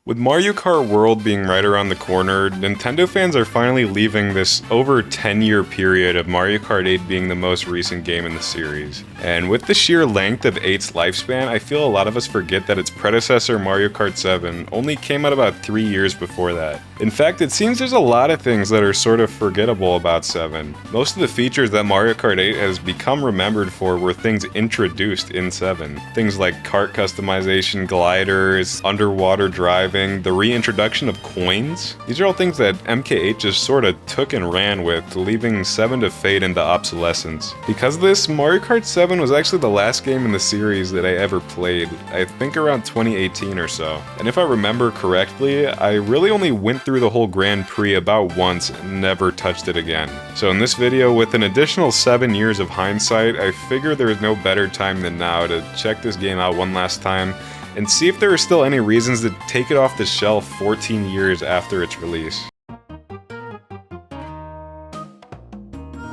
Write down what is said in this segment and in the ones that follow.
With Mario Kart World being right around the corner, Nintendo fans are finally leaving this over 10-year period of Mario Kart 8 being the most recent game in the series. And with the sheer length of 8's lifespan, I feel a lot of us forget that its predecessor Mario Kart 7 only came out about 3 years before that. In fact, it seems there's a lot of things that are sort of forgettable about 7. Most of the features that Mario Kart 8 has become remembered for were things introduced in 7. Things like kart customization, gliders, underwater driving, the reintroduction of coins. These are all things that MK8 just sorta took and ran with, leaving 7 to fade into obsolescence. Because of this, Mario Kart 7 was actually the last game in the series that I ever played, I think around 2018 or so. And if I remember correctly, I really only went through the whole Grand Prix about once and never touched it again. So in this video, with an additional 7 years of hindsight, I figure there is no better time than now to check this game out one last time and see if there are still any reasons to take it off the shelf 14 years after its release.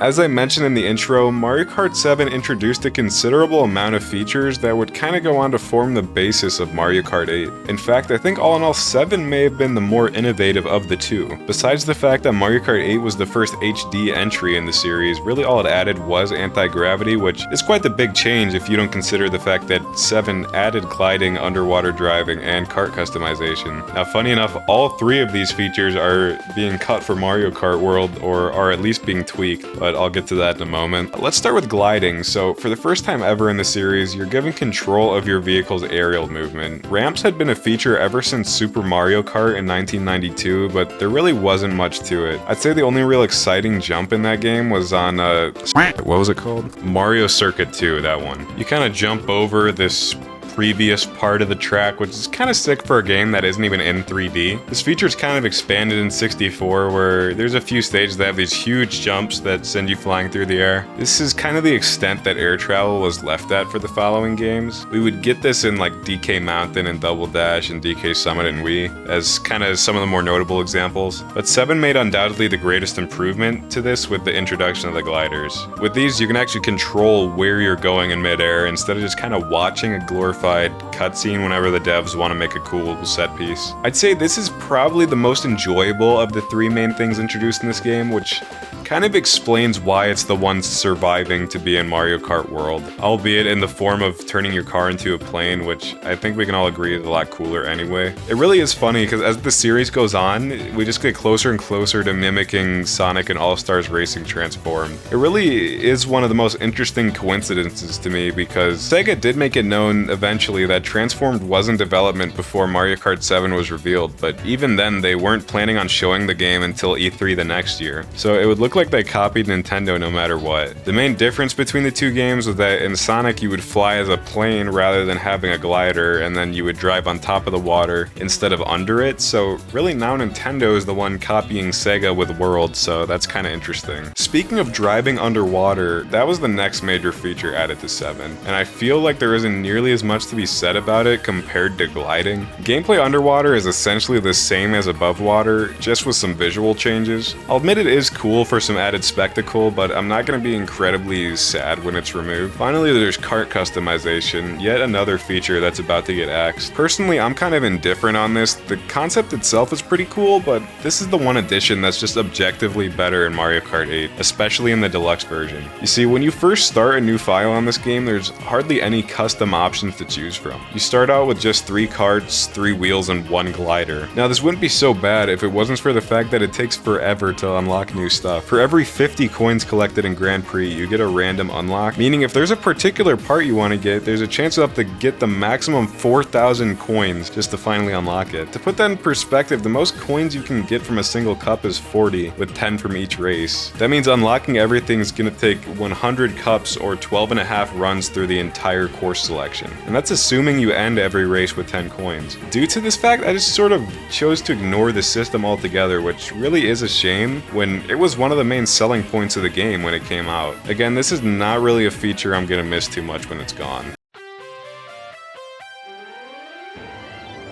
As I mentioned in the intro, Mario Kart 7 introduced a considerable amount of features that would kinda go on to form the basis of Mario Kart 8. In fact, I think all in all 7 may have been the more innovative of the two. Besides the fact that Mario Kart 8 was the first HD entry in the series, really all it added was anti-gravity, which is quite the big change if you don't consider the fact that 7 added gliding, underwater driving, and kart customization. Now funny enough, all 3 of these features are being cut for Mario Kart World, or are at least being tweaked, but I'll get to that in a moment. Let's start with gliding. So for the first time ever in the series, you're given control of your vehicle's aerial movement. Ramps had been a feature ever since Super Mario Kart in 1992, but there really wasn't much to it. I'd say the only real exciting jump in that game was on, what was it called? Mario Circuit 2, that one. You kind of jump over this previous part of the track, which is kind of sick for a game that isn't even in 3D. This feature's kind of expanded in 64, where there's a few stages that have these huge jumps that send you flying through the air. This is kind of the extent that air travel was left at for the following games. We would get this in like DK Mountain and Double Dash and DK Summit and Wii, as kind of some of the more notable examples. But 7 made undoubtedly the greatest improvement to this with the introduction of the gliders. With these, you can actually control where you're going in midair instead of just kind of watching a glorified cutscene whenever the devs want to make a cool set piece. I'd say this is probably the most enjoyable of the 3 main things introduced in this game, which kind of explains why it's the one surviving to be in Mario Kart World, albeit in the form of turning your car into a plane, which I think we can all agree is a lot cooler anyway. It really is funny because as the series goes on, we just get closer and closer to mimicking Sonic and All-Stars Racing Transform. It really is one of the most interesting coincidences to me because Sega did make it known eventually that Transformed was in development before Mario Kart 7 was revealed, but even then they weren't planning on showing the game until E3 the next year. So it would look like they copied Nintendo no matter what. The main difference between the two games was that in Sonic you would fly as a plane rather than having a glider, and then you would drive on top of the water instead of under it, so really now Nintendo is the one copying Sega with World, so that's kinda interesting. Speaking of driving underwater, that was the next major feature added to 7, and I feel like there isn't nearly as much to be said about it compared to gliding. Gameplay underwater is essentially the same as above water, just with some visual changes. I'll admit it is cool for some added spectacle, but I'm not going to be incredibly sad when it's removed. Finally, there's kart customization, yet another feature that's about to get axed. Personally, I'm kind of indifferent on this. The concept itself is pretty cool, but this is the one addition that's just objectively better in Mario Kart 8, especially in the deluxe version. You see, when you first start a new file on this game, there's hardly any custom options to choose from. You start out with just 3 karts, 3 wheels, and 1 glider. Now, this wouldn't be so bad if it wasn't for the fact that it takes forever to unlock new stuff. For every 50 coins collected in Grand Prix, you get a random unlock, meaning if there's a particular part you want to get, there's a chance you'll have to get the maximum 4,000 coins just to finally unlock it. To put that in perspective, the most coins you can get from a single cup is 40, with 10 from each race. That means unlocking everything is going to take 100 cups or 12.5 runs through the entire course selection. And that's assuming you end every race with 10 coins. Due to this fact, I just sort of chose to ignore the system altogether, which really is a shame when it was one of the main selling points of the game when it came out. Again, this is not really a feature I'm gonna miss too much when it's gone.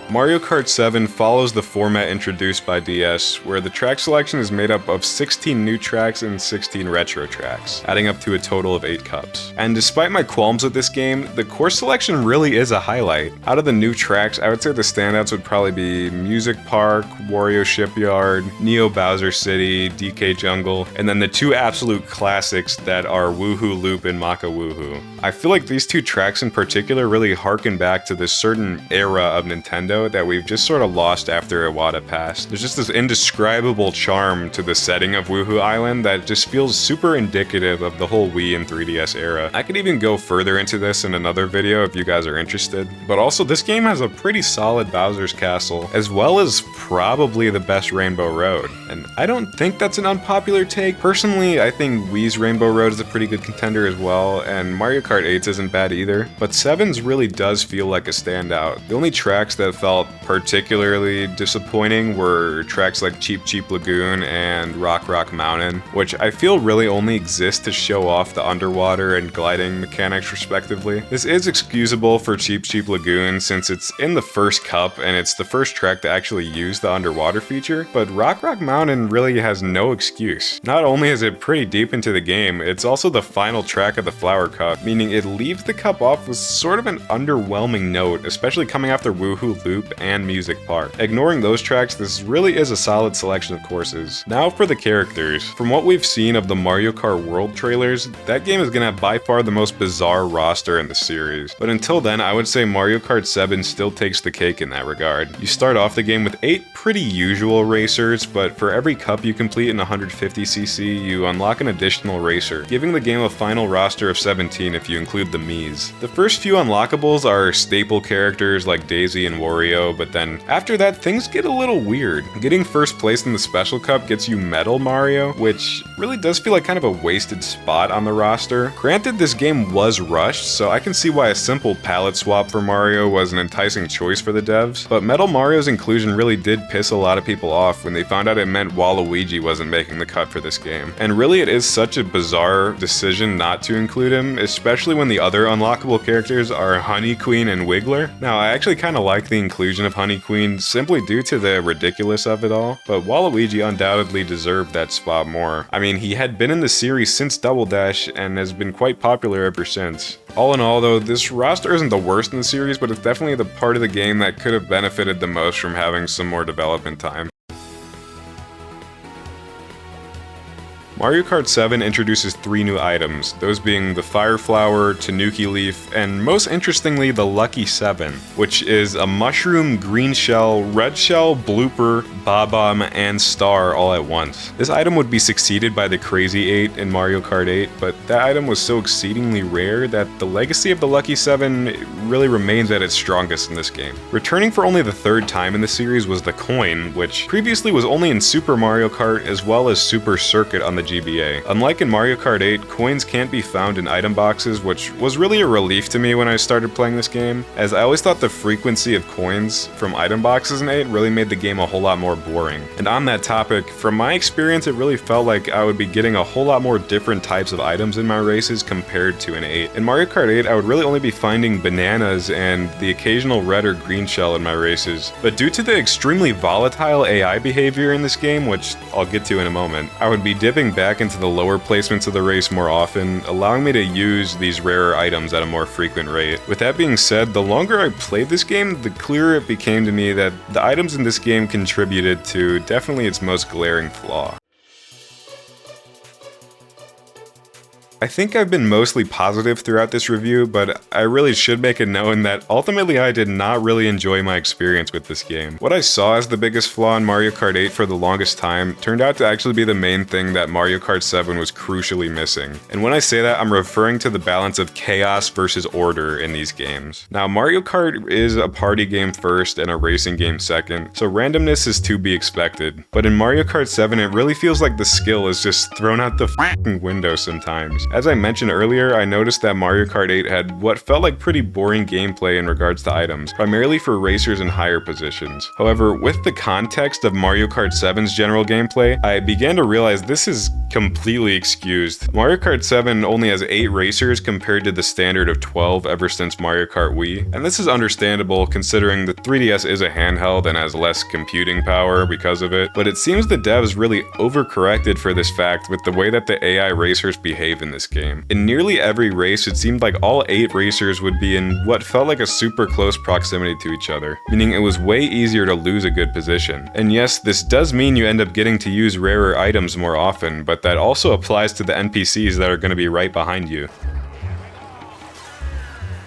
Mario Kart 7 follows the format introduced by DS, where the track selection is made up of 16 new tracks and 16 retro tracks, adding up to a total of 8 cups. And despite my qualms with this game, the course selection really is a highlight. Out of the new tracks, I would say the standouts would probably be Music Park, Wario Shipyard, Neo Bowser City, DK Jungle, and then the two absolute classics that are Woohoo Loop and Maka Woohoo. I feel like these two tracks in particular really harken back to this certain era of Nintendo that we've just sort of lost after Iwata passed. There's just this indescribable charm to the setting of Woohoo Island that just feels super indicative of the whole Wii and 3DS era. I could even go further into this in another video if you guys are interested. But also, this game has a pretty solid Bowser's Castle, as well as probably the best Rainbow Road. And I don't think that's an unpopular take. Personally, I think Wii's Rainbow Road is a pretty good contender as well, and Mario Kart 8's isn't bad either. But 7's really does feel like a standout. The only tracks that felt particularly disappointing were tracks like Cheep Cheep Lagoon and Rock Rock Mountain, which I feel really only exist to show off the underwater and gliding mechanics respectively. This is excusable for Cheep Cheep Lagoon since it's in the first cup and it's the first track to actually use the underwater feature, but Rock Rock Mountain really has no excuse. Not only is it pretty deep into the game, it's also the final track of the Flower Cup, meaning it leaves the cup off with sort of an underwhelming note, especially coming after Woohoo Loop and Music Park. Ignoring those tracks, this really is a solid selection of courses. Now for the characters. From what we've seen of the Mario Kart World trailers, that game is gonna have by far the most bizarre roster in the series. But until then, I would say Mario Kart 7 still takes the cake in that regard. You start off the game with 8 pretty usual racers, but for every cup you complete in 150cc, you unlock an additional racer, giving the game a final roster of 17 if you include the Miis. The first few unlockables are staple characters like Daisy and Wario, but then after that, things get a little weird. Getting first place in the Special Cup gets you Metal Mario, which really does feel like kind of a wasted spot on the roster. Granted, this game was rushed, so I can see why a simple palette swap for Mario was an enticing choice for the devs, but Metal Mario's inclusion really did piss a lot of people off when they found out it meant Waluigi wasn't making the cut for this game. And really, it is such a bizarre decision not to include him, especially when the other unlockable characters are Honey Queen and Wiggler. Now, I actually kind of like the inclusion of Honey Queen simply due to the ridiculous of it all, but Waluigi undoubtedly deserved that spot more. I mean, he had been in the series since Double Dash and has been quite popular ever since. All in all though, this roster isn't the worst in the series, but it's definitely the part of the game that could have benefited the most from having some more development time. Mario Kart 7 introduces 3 new items, those being the Fire Flower, Tanuki Leaf, and most interestingly the Lucky 7, which is a mushroom, green shell, red shell, blooper, Bob-omb, and star all at once. This item would be succeeded by the Crazy 8 in Mario Kart 8, but that item was so exceedingly rare that the legacy of the Lucky 7 really remains at its strongest in this game. Returning for only the 3rd time in the series was the Coin, which previously was only in Super Mario Kart as well as Super Circuit on the GBA. Unlike in Mario Kart 8, coins can't be found in item boxes, which was really a relief to me when I started playing this game, as I always thought the frequency of coins from item boxes in 8 really made the game a whole lot more boring. And on that topic, from my experience, it really felt like I would be getting a whole lot more different types of items in my races compared to in 8. In Mario Kart 8, I would really only be finding bananas and the occasional red or green shell in my races, but due to the extremely volatile AI behavior in this game, which I'll get to in a moment, I would be dipping back into the lower placements of the race more often, allowing me to use these rarer items at a more frequent rate. With that being said, the longer I played this game, the clearer it became to me that the items in this game contributed to definitely its most glaring flaw. I think I've been mostly positive throughout this review, but I really should make it known that ultimately I did not really enjoy my experience with this game. What I saw as the biggest flaw in Mario Kart 8 for the longest time turned out to actually be the main thing that Mario Kart 7 was crucially missing. And when I say that, I'm referring to the balance of chaos versus order in these games. Now, Mario Kart is a party game first and a racing game second, so randomness is to be expected. But in Mario Kart 7, it really feels like the skill is just thrown out the f***ing window sometimes. As I mentioned earlier, I noticed that Mario Kart 8 had what felt like pretty boring gameplay in regards to items, primarily for racers in higher positions. However, with the context of Mario Kart 7's general gameplay, I began to realize this is completely excused. Mario Kart 7 only has 8 racers compared to the standard of 12 ever since Mario Kart Wii, and this is understandable considering the 3DS is a handheld and has less computing power because of it, but it seems the devs really overcorrected for this fact with the way that the AI racers behave in this game. In nearly every race, it seemed like all 8 racers would be in what felt like a super close proximity to each other, meaning it was way easier to lose a good position. And yes, this does mean you end up getting to use rarer items more often, but that also applies to the NPCs that are going to be right behind you.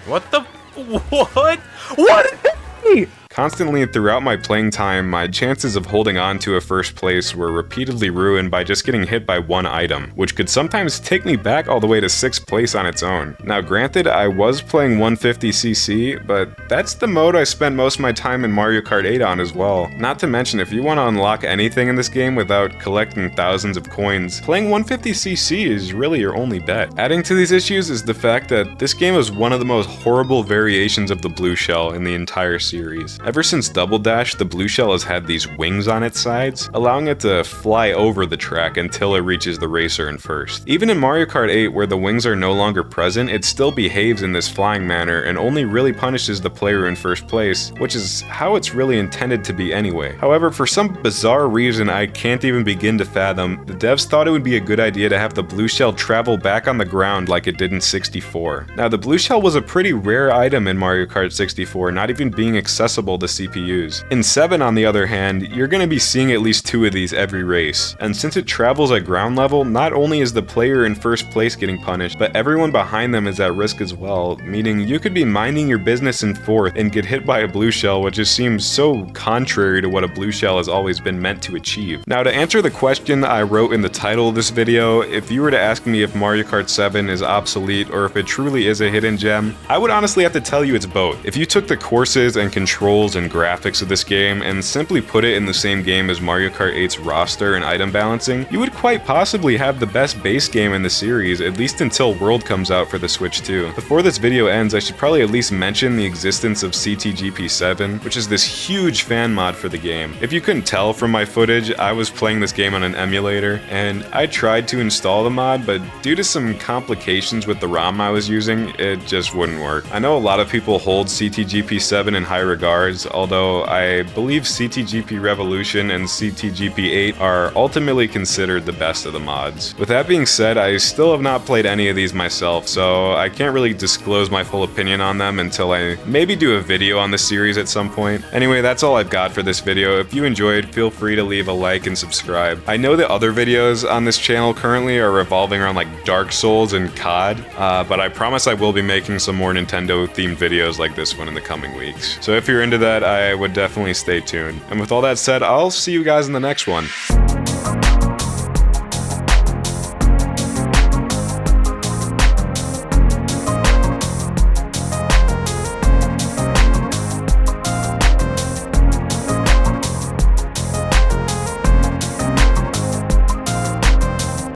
What the? What? What? Constantly throughout my playing time, my chances of holding on to a first place were repeatedly ruined by just getting hit by one item, which could sometimes take me back all the way to 6th place on its own. Now granted, I was playing 150cc, but that's the mode I spent most of my time in Mario Kart 8 on as well. Not to mention, if you want to unlock anything in this game without collecting thousands of coins, playing 150cc is really your only bet. Adding to these issues is the fact that this game is one of the most horrible variations of the blue shell in the entire series. Ever since Double Dash, the blue shell has had these wings on its sides, allowing it to fly over the track until it reaches the racer in first. Even in Mario Kart 8, where the wings are no longer present, it still behaves in this flying manner and only really punishes the player in first place, which is how it's really intended to be anyway. However, for some bizarre reason I can't even begin to fathom, the devs thought it would be a good idea to have the blue shell travel back on the ground like it did in 64. Now, the blue shell was a pretty rare item in Mario Kart 64, not even being accessible to CPUs. In 7, on the other hand, you're going to be seeing at least 2 of these every race, and since it travels at ground level, not only is the player in first place getting punished, but everyone behind them is at risk as well, meaning you could be minding your business in 4th and get hit by a blue shell, which just seems so contrary to what a blue shell has always been meant to achieve. Now, to answer the question I wrote in the title of this video, if you were to ask me if Mario Kart 7 is obsolete or if it truly is a hidden gem, I would honestly have to tell you it's both. If you took the courses and controls and graphics of this game and simply put it in the same game as Mario Kart 8's roster and item balancing, you would quite possibly have the best base game in the series, at least until World comes out for the Switch 2. Before this video ends, I should probably at least mention the existence of CTGP7, which is this huge fan mod for the game. If you couldn't tell from my footage, I was playing this game on an emulator, and I tried to install the mod, but due to some complications with the ROM I was using, it just wouldn't work. I know a lot of people hold CTGP7 in high regards, although I believe CTGP Revolution and CTGP 8 are ultimately considered the best of the mods. With that being said, I still have not played any of these myself, so I can't really disclose my full opinion on them until I maybe do a video on the series at some point. Anyway, that's all I've got for this video. If you enjoyed, feel free to leave a like and subscribe. I know that other videos on this channel currently are revolving around like Dark Souls and COD, but I promise I will be making some more Nintendo themed videos like this one in the coming weeks. So if you're into that, I would definitely stay tuned. And with all that said, I'll see you guys in the next one.